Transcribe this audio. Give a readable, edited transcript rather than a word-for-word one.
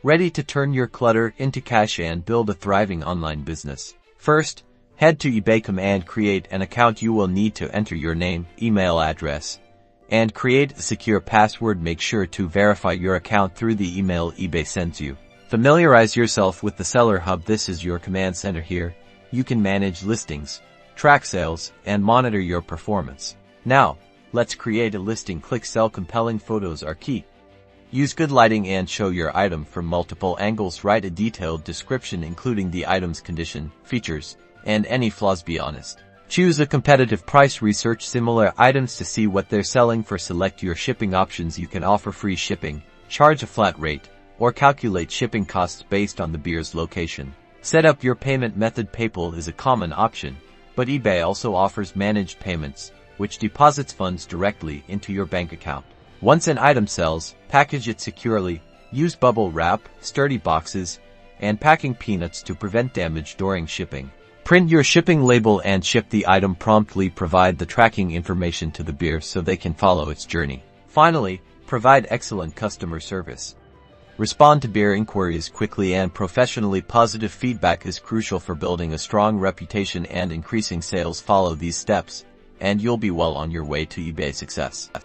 ready to turn your clutter into cash and build a thriving online business. First, head to eBay.com and create an account. You will need to enter your name, email address, and create a secure password. Make sure to verify your account through the email eBay sends you. Familiarize yourself with the Seller Hub. This is your command center. Here, you can manage listings, track sales, and monitor your performance. Now, let's create a listing. Click sell. Compelling photos are key. Use good lighting and show your item from multiple angles. Write a detailed description including the item's condition, features, and any flaws. Be honest. Choose a competitive price. Research similar items to see what they're selling for. Select your shipping options. You can offer free shipping, charge a flat rate, or calculate shipping costs based on the beer's location. Set up your payment method. PayPal is a common option, but eBay also offers managed payments, which deposits funds directly into your bank account. Once an item sells, package it securely. Use bubble wrap, sturdy boxes, and packing peanuts to prevent damage during shipping. Print your shipping label and ship the item promptly. Provide the tracking information to the beer so they can follow its journey. Finally, provide excellent customer service. Respond to beer inquiries quickly and professionally. Positive feedback is crucial for building a strong reputation and increasing sales. Follow these steps, and you'll be well on your way to eBay success.